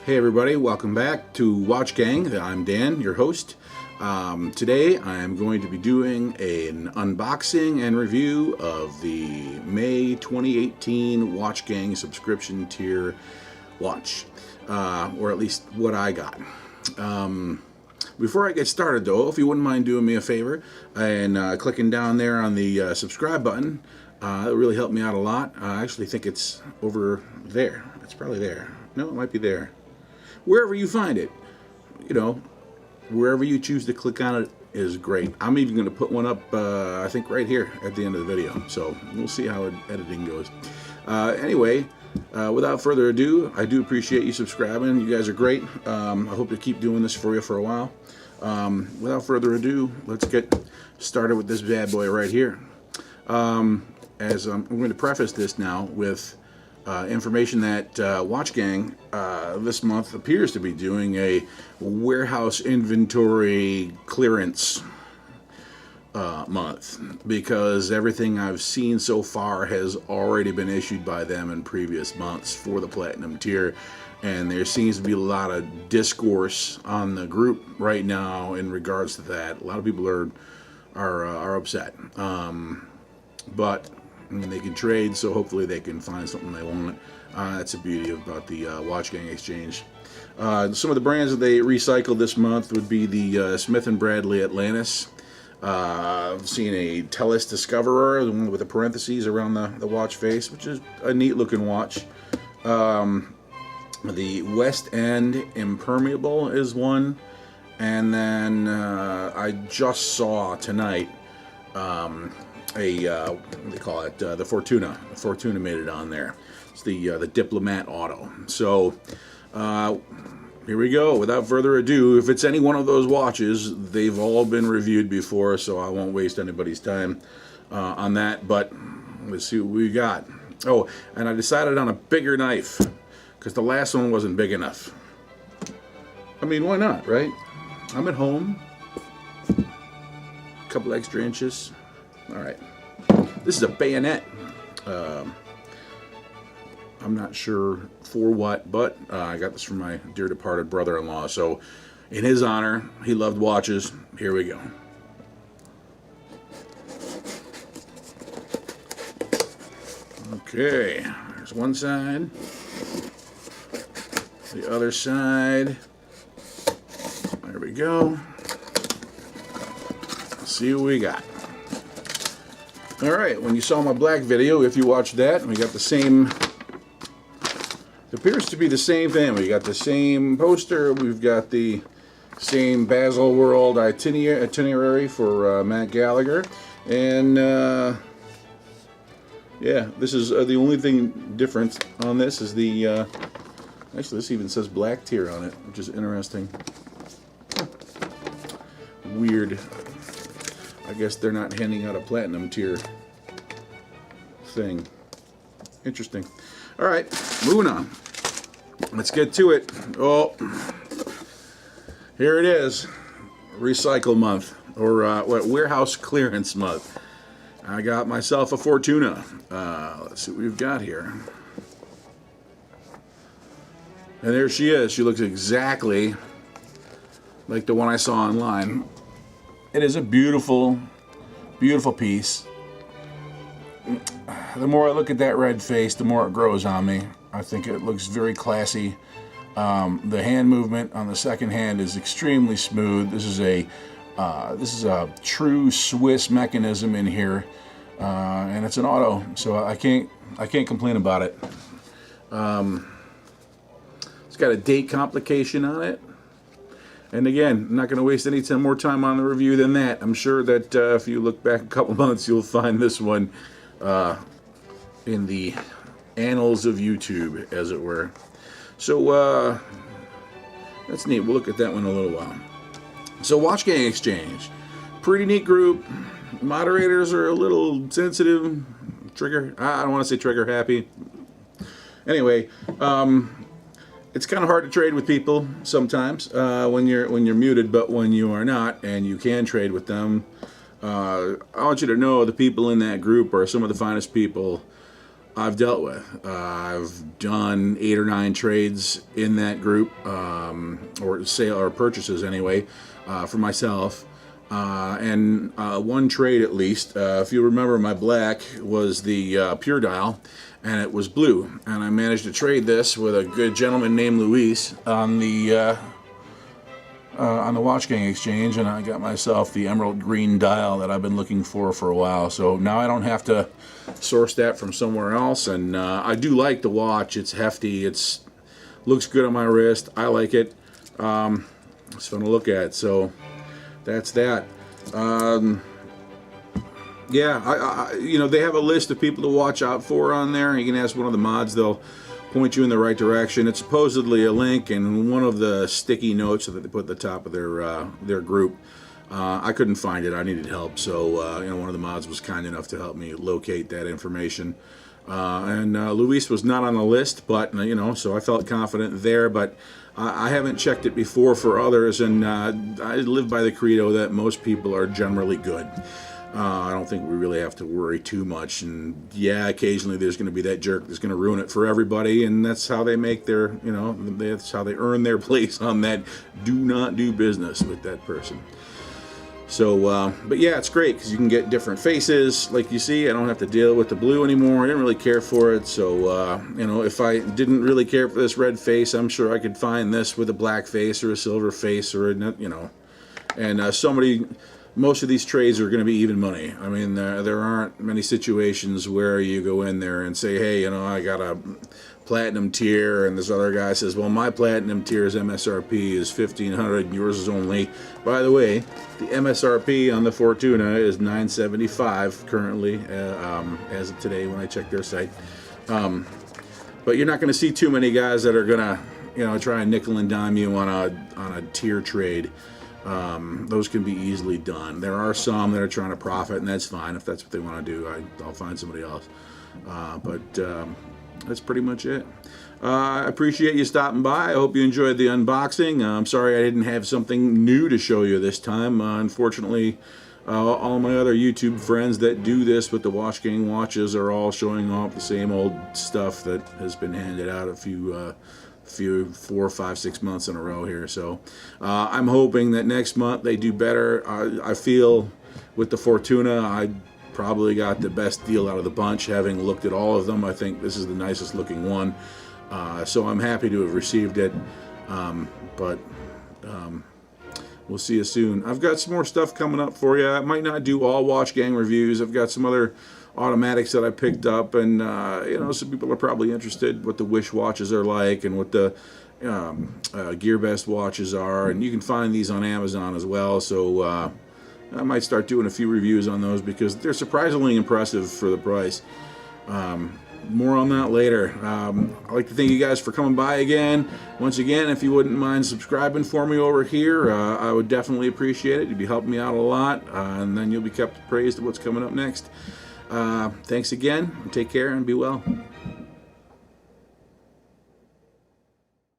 Hey everybody, welcome back to WatchGang. I'm Dan, your host. Today I'm going to be doing an unboxing and review of the May 2018 WatchGang subscription tier watch, or at least what I got. Before I get started though, if you wouldn't mind doing me a favor and clicking down there on the subscribe button, it really helped me out a lot. I actually think it's over there. It's probably there. No, it might be there. Wherever you find it, you know, wherever you choose to click on it is great. I'm even going to put one up, I think right here at the end of the video. So we'll see how editing goes. Anyway, without further ado, I do appreciate you subscribing. You guys are great. I hope to keep doing this for you for a while. Without further ado, let's get started with this bad boy right here. As I'm going to preface this now with information that WatchGang this month appears to be doing a warehouse inventory clearance month, because everything I've seen so far has already been issued by them in previous months for the Platinum tier, and there seems to be a lot of discourse on the group right now in regards to that. A lot of people are upset, but I mean, they can trade, so hopefully they can find something they want. That's the beauty about the WatchGang Exchange. Some of the brands that they recycled this month would be the Smith & Bradley Atlantis. I've seen a Tellus Discoverer, the one with the parentheses around the watch face, which is a neat looking watch. The West End Impermeable is one. And then I just saw tonight what do they call it? The Fortuna. The Fortuna made it on there. It's the Diplomat Auto. So here we go. Without further ado, if it's any one of those watches, they've all been reviewed before, so I won't waste anybody's time on that. But let's see what we got. Oh, and I decided on a bigger knife because the last one wasn't big enough. I mean, why not, right? I'm at home. A couple extra inches. All right, this is a bayonet. I'm not sure for what, but I got this from my dear departed brother-in-law. So in his honor, he loved watches. Here we go. Okay, there's one side. The other side. There we go. Let's see what we got. Alright, when you saw my black video, if you watched that, we got the same, it appears to be the same thing. We got the same poster, we've got the same Baselworld itinerary for Matt Gallagher, and yeah, this is the only thing different on this is the, actually this even says black tier on it, which is interesting. Weird. I guess they're not handing out a platinum tier thing. Interesting. All right, moving on. Let's get to it. Oh, here it is. Recycle month, or what? Warehouse clearance month. I got myself a Fortuna. Let's see what we've got here. And there she is. She looks exactly like the one I saw online. It is a beautiful, beautiful piece. The more I look at that red face, the more it grows on me. I think it looks very classy. The hand movement on the second hand is extremely smooth. This is a true Swiss mechanism in here, and it's an auto, so I can't complain about it. It's got a date complication on it. And again, I'm not going to waste any more time on the review than that. I'm sure that if you look back a couple months, you'll find this one in the annals of YouTube, as it were. So that's neat. We'll look at that one in a little while. So WatchGang Exchange, pretty neat group. Moderators are a little sensitive. I don't want to say trigger happy. Anyway, it's kind of hard to trade with people sometimes when you're muted, but when you are not and you can trade with them, I want you to know the people in that group are some of the finest people I've dealt with. I've done 8 or 9 trades in that group, or sale or purchases anyway, for myself. And one trade at least, if you remember, my black was the pure dial, and it was blue. And I managed to trade this with a good gentleman named Luis on the WatchGang Exchange, and I got myself the emerald green dial that I've been looking for a while. So now I don't have to source that from somewhere else, and I do like the watch. It's hefty. It's looks good on my wrist. I like it. It's fun to look at. So that's that. Yeah, you know, they have a list of people to watch out for on there. You can ask one of the mods; they'll point you in the right direction. It's supposedly a link in one of the sticky notes that they put at the top of their group. I couldn't find it. I needed help, so you know, one of the mods was kind enough to help me locate that information. And Luis was not on the list, but you know, so I felt confident there. But I haven't checked it before for others, and I live by the credo that most people are generally good. I don't think we really have to worry too much, and yeah, occasionally there's going to be that jerk that's going to ruin it for everybody, and that's how they make their, you know, that's how they earn their place on that do not do business with that person. So, but yeah, it's great because you can get different faces. Like you see, I don't have to deal with the blue anymore. I didn't really care for it, so you know, if I didn't really care for this red face, I'm sure I could find this with a black face or a silver face or a, you know, and most of these trades are going to be even money. I mean, there aren't many situations where you go in there and say, hey, you know, I got a platinum tier, and this other guy says, well, my platinum tier's MSRP is $1,500 and yours is only, by the way, the MSRP on the Fortuna is $975 currently, as of today when I checked their site. But you're not going to see too many guys that are going to, you know, try and nickel and dime you on a tier trade. Those can be easily done. There are some that are trying to profit, and that's fine. If that's what they want to do, I'll find somebody else. But that's pretty much it. I appreciate you stopping by. I hope you enjoyed the unboxing. I'm sorry I didn't have something new to show you this time. Unfortunately, all my other YouTube friends that do this with the WatchGang watches are all showing off the same old stuff that has been handed out a few 4, 5, 6 months in a row here. So I'm hoping that next month they do better. I feel with the Fortuna, I probably got the best deal out of the bunch, having looked at all of them. I think this is the nicest looking one. So I'm happy to have received it. But we'll see you soon. I've got some more stuff coming up for you. I might not do all WatchGang reviews. I've got some other automatics that I picked up, and you know, some people are probably interested what the Wish watches are like and what the GearBest watches are, and you can find these on Amazon as well. So I might start doing a few reviews on those because they're surprisingly impressive for the price. More on that later. I'd like to thank you guys for coming by again. Once again, if you wouldn't mind subscribing for me over here, I would definitely appreciate it. You'd be helping me out a lot, and then you'll be kept appraised of what's coming up next. Thanks again. Take care and be well.